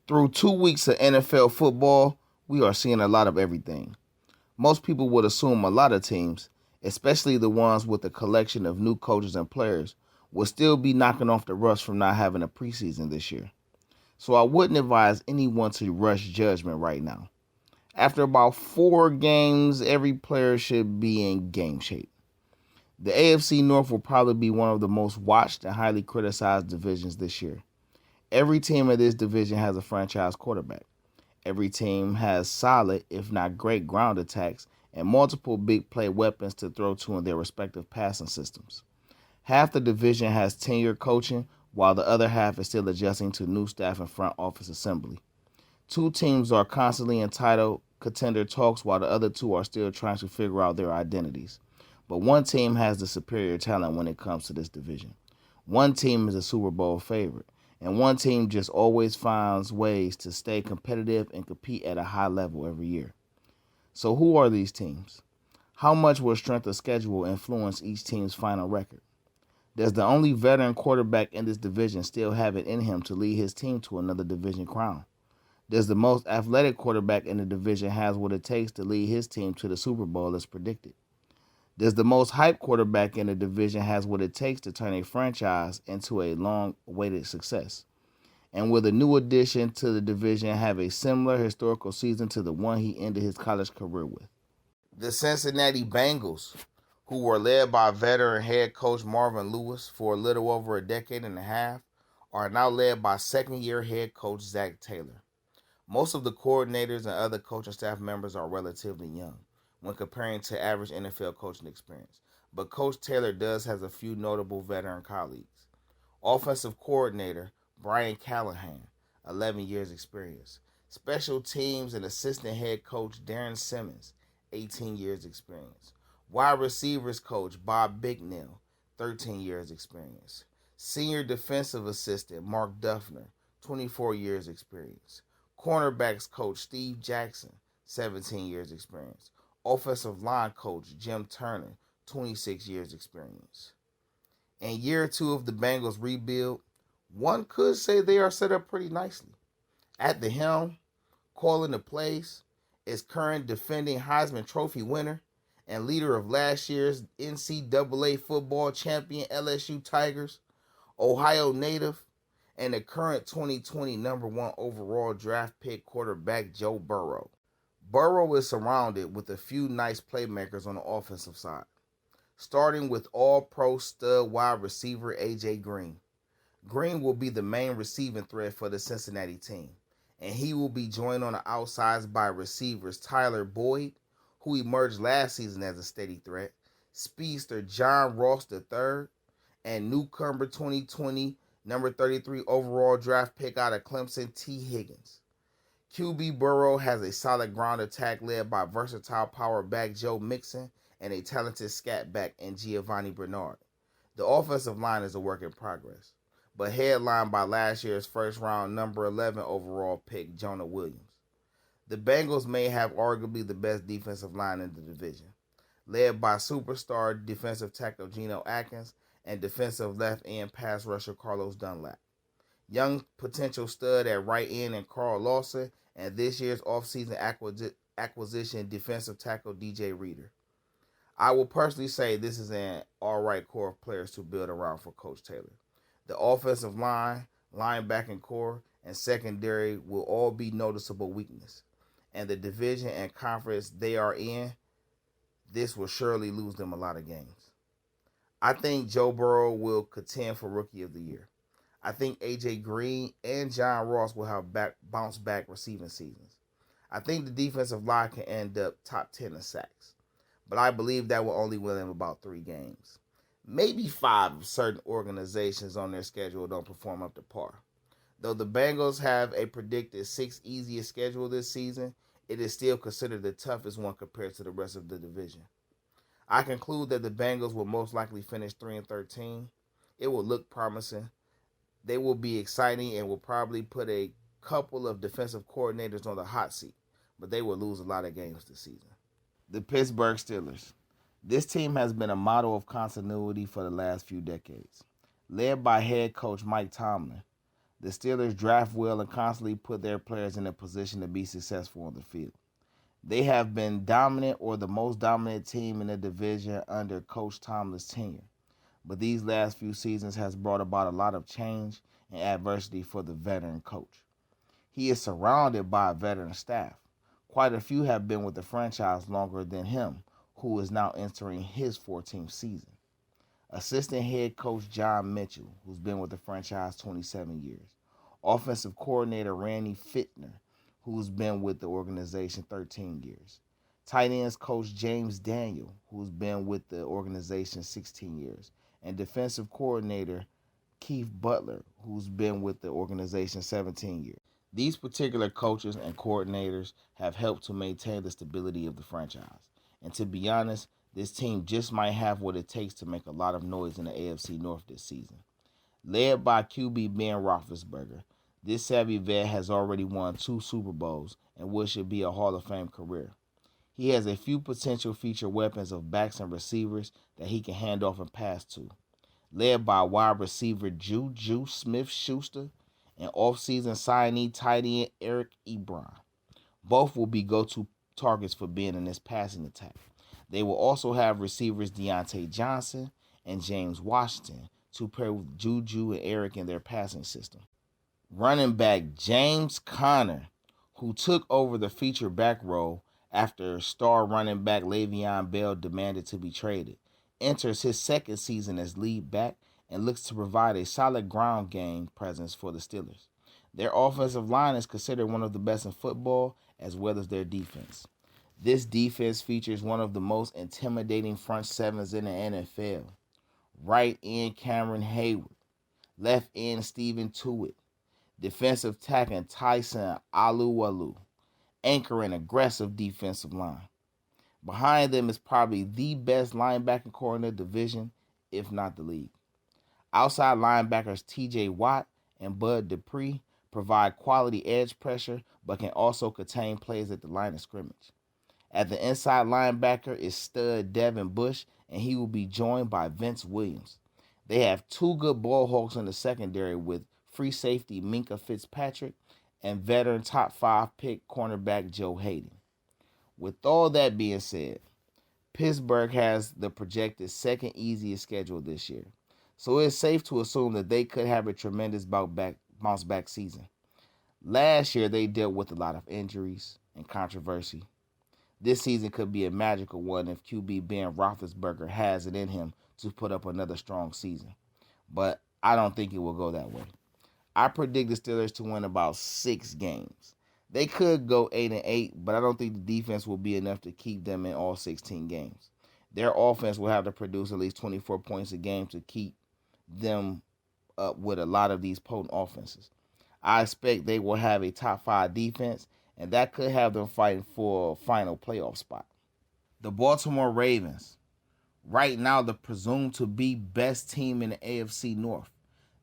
Through 2 weeks of NFL football, we are seeing a lot of everything. Most people would assume a lot of teams, especially the ones with a collection of new coaches and players, will still be knocking off the rust from not having a preseason this year. So I wouldn't advise anyone to rush judgment right now. After about 4 games, every player should be in game shape. The AFC North will probably be one of the most watched and highly criticized divisions this year. Every team in this division has a franchise quarterback. Every team has solid, if not great, ground attacks and multiple big play weapons to throw to in their respective passing systems. Half the division has tenured coaching, while the other half is still adjusting to new staff and front office assembly. 2 teams are constantly in title contender talks, while the other 2 are still trying to figure out their identities. But one team has the superior talent when it comes to this division. One team is a Super Bowl favorite, and one team just always finds ways to stay competitive and compete at a high level every year. So who are these teams? How much will strength of schedule influence each team's final record? Does the only veteran quarterback in this division still have it in him to lead his team to another division crown? Does the most athletic quarterback in the division have what it takes to lead his team to the Super Bowl as predicted? Does the most hyped quarterback in the division have what it takes to turn a franchise into a long-awaited success? And will the new addition to the division have a similar historical season to the one he ended his college career with? The Cincinnati Bengals, who were led by veteran head coach Marvin Lewis for a little over a decade and a half, are now led by second-year head coach Zach Taylor. Most of the coordinators and other coaching staff members are relatively young when comparing to average NFL coaching experience, but Coach Taylor does have a few notable veteran colleagues. Offensive coordinator Brian Callahan, 11 years experience. Special teams and assistant head coach Darren Simmons, 18 years experience. Wide receivers coach Bob Bignell, 13 years experience. Senior defensive assistant Mark Duffner, 24 years experience. Cornerbacks coach Steve Jackson, 17 years experience. Offensive line coach Jim Turner, 26 years experience. In year 2 of the Bengals rebuild, one could say they are set up pretty nicely. At the helm, calling the plays, is current defending Heisman Trophy winner and leader of last year's NCAA football champion LSU Tigers, Ohio native, and the current 2020 number 1 overall draft pick quarterback Joe Burrow. Burrow is surrounded with a few nice playmakers on the offensive side, starting with all-pro stud wide receiver A.J. Green. Green will be the main receiving threat for the Cincinnati team, and he will be joined on the outsides by receivers Tyler Boyd, who emerged last season as a steady threat, speedster John Ross III, and newcomer 2020 number 33 overall draft pick out of Clemson, T. Higgins. QB Burrow has a solid ground attack led by versatile power back Joe Mixon and a talented scat back in Giovanni Bernard. The offensive line is a work in progress, but headlined by last year's first round number 11 overall pick Jonah Williams. The Bengals may have arguably the best defensive line in the division, led by superstar defensive tackle Geno Atkins and defensive left end pass rusher Carlos Dunlap. Young potential stud at right end and Carl Lawson, and this year's offseason acquisition defensive tackle DJ Reader. I will personally say this is an alright core of players to build around for Coach Taylor. The offensive line, linebacking core, and secondary will all be noticeable weakness, and the division and conference they are in, this will surely lose them a lot of games. I think Joe Burrow will contend for Rookie of the Year. I think A.J. Green and John Ross will have bounce-back receiving seasons. I think the defensive line can end up top 10 in sacks, but I believe that will only win them about 3 games. Maybe 5 if certain organizations on their schedule don't perform up to par. Though the Bengals have a predicted 6th easiest schedule this season, it is still considered the toughest one compared to the rest of the division. I conclude that the Bengals will most likely finish 3-13. It will look promising. They will be exciting and will probably put a couple of defensive coordinators on the hot seat, but they will lose a lot of games this season. The Pittsburgh Steelers. This team has been a model of continuity for the last few decades. Led by head coach Mike Tomlin, The Steelers draft well and constantly put their players in a position to be successful on the field. They have been dominant or the most dominant team in the division under Coach Tomlin's tenure. But these last few seasons has brought about a lot of change and adversity for the veteran coach. He is surrounded by a veteran staff. Quite a few have been with the franchise longer than him, who is now entering his 14th season. Assistant head coach John Mitchell, who's been with the franchise 27 years. Offensive coordinator Randy Fittner, who's been with the organization 13 years. Tight ends coach James Daniel, who's been with the organization 16 years. And defensive coordinator Keith Butler, who's been with the organization 17 years. These particular coaches and coordinators have helped to maintain the stability of the franchise. And to be honest, this team just might have what it takes to make a lot of noise in the AFC North this season. Led by QB Ben Roethlisberger, this savvy vet has already won 2 Super Bowls and what should be a Hall of Fame career. He has a few potential feature weapons of backs and receivers that he can hand off and pass to. Led by wide receiver Juju Smith-Schuster and offseason signee tight end Eric Ebron. Both will be go-to targets for Ben in this passing attack. They will also have receivers Deontay Johnson and James Washington to pair with Juju and Eric in their passing system. Running back James Conner, who took over the feature back role after star running back Le'Veon Bell demanded to be traded, enters his second season as lead back and looks to provide a solid ground game presence for the Steelers. Their offensive line is considered one of the best in football, as well as their defense. This defense features one of the most intimidating front sevens in the NFL. Right end Cameron Hayward, left end Stephen Tuitt, defensive tackle Tyson Alualu, anchor an aggressive defensive line. Behind them is probably the best linebacking core in the division, if not the league. Outside linebackers TJ Watt and Bud Dupree provide quality edge pressure, but can also contain plays at the line of scrimmage. At the inside linebacker is stud Devin Bush, and he will be joined by Vince Williams. They have 2 good ball hawks in the secondary with free safety Minkah Fitzpatrick and veteran top 5 pick cornerback Joe Hayden. With all that being said, Pittsburgh has the projected second easiest schedule this year, so it's safe to assume that they could have a tremendous bounce back season. Last year, they dealt with a lot of injuries and controversy. This season could be a magical one if QB Ben Roethlisberger has it in him to put up another strong season, but I don't think it will go that way. I predict the Steelers to win about 6 games. They could go 8-8, but I don't think the defense will be enough to keep them in all 16 games. Their offense will have to produce at least 24 points a game to keep them up with a lot of these potent offenses. I expect they will have a top 5 defense, and that could have them fighting for a final playoff spot. The Baltimore Ravens, right now the presumed to be best team in the AFC North.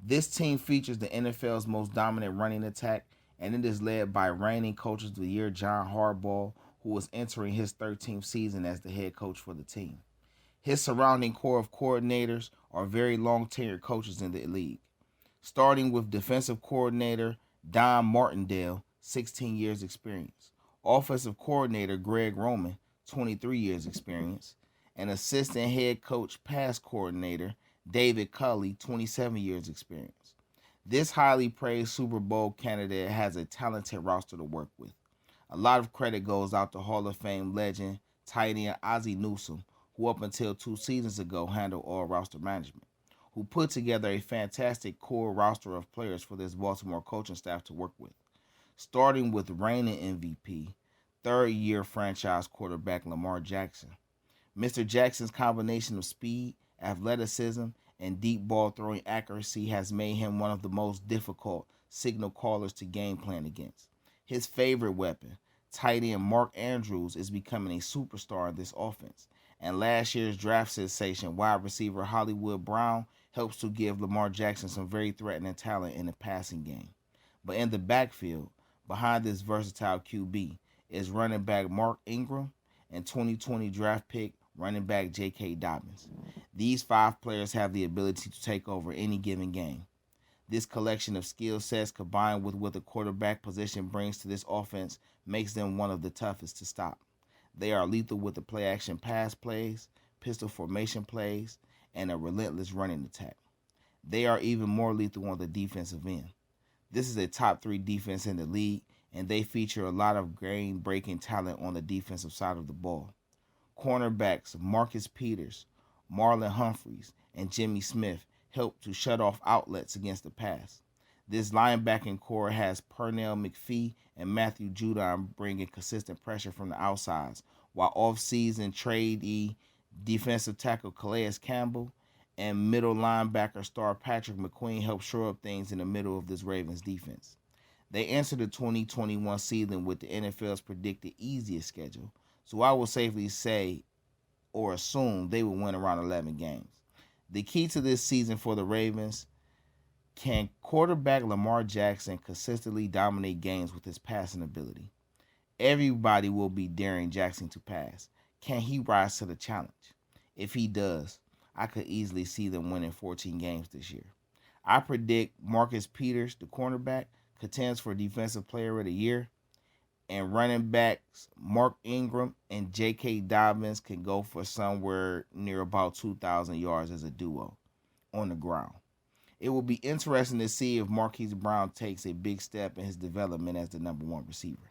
This team features the NFL's most dominant running attack, and it is led by reigning coach of the year John Harbaugh, who is entering his 13th season as the head coach for the team. His surrounding core of coordinators are very long-tenured coaches in the league, starting with defensive coordinator Don Martindale, 16 years experience, offensive coordinator Greg Roman, 23 years experience, and assistant head coach pass coordinator David Culley, 27 years experience. This highly praised Super Bowl candidate has a talented roster to work with. A lot of credit goes out to Hall of Fame legend tight end Ozzie Newsome, who up until 2 seasons ago handled all roster management, who put together a fantastic core roster of players for this Baltimore coaching staff to work with, starting with reigning MVP, third-year franchise quarterback Lamar Jackson. Mr. Jackson's combination of speed, athleticism, and deep ball throwing accuracy has made him one of the most difficult signal callers to game plan against. His favorite weapon, tight end Mark Andrews, is becoming a superstar in this offense, and last year's draft sensation wide receiver Hollywood Brown helps to give Lamar Jackson some very threatening talent in the passing game. But in the backfield, behind this versatile QB, is running back Mark Ingram and 2020 draft pick running back J.K. Dobbins. These 5 players have the ability to take over any given game. This collection of skill sets combined with what the quarterback position brings to this offense makes them one of the toughest to stop. They are lethal with the play-action pass plays, pistol formation plays, and a relentless running attack. They are even more lethal on the defensive end. This is a top 3 defense in the league, and they feature a lot of game-breaking talent on the defensive side of the ball. Cornerbacks Marcus Peters, Marlon Humphreys, and Jimmy Smith help to shut off outlets against the pass. This linebacking core has Pernell McPhee and Matthew Judon bringing consistent pressure from the outsides, while off-season trainee defensive tackle Calais Campbell and middle linebacker star Patrick McQueen help shore up things in the middle of this Ravens defense. They entered the 2021 season with the NFL's predicted easiest schedule, so I will safely say or assume they will win around 11 games. The key to this season for the Ravens: can quarterback Lamar Jackson consistently dominate games with his passing ability? Everybody will be daring Jackson to pass. Can he rise to the challenge? If he does, I could easily see them winning 14 games this year. I predict Marcus Peters, the cornerback, contends for Defensive Player of the Year, and running backs Mark Ingram and J.K. Dobbins can go for somewhere near about 2,000 yards as a duo on the ground. It will be interesting to see if Marquise Brown takes a big step in his development as the number 1 receiver.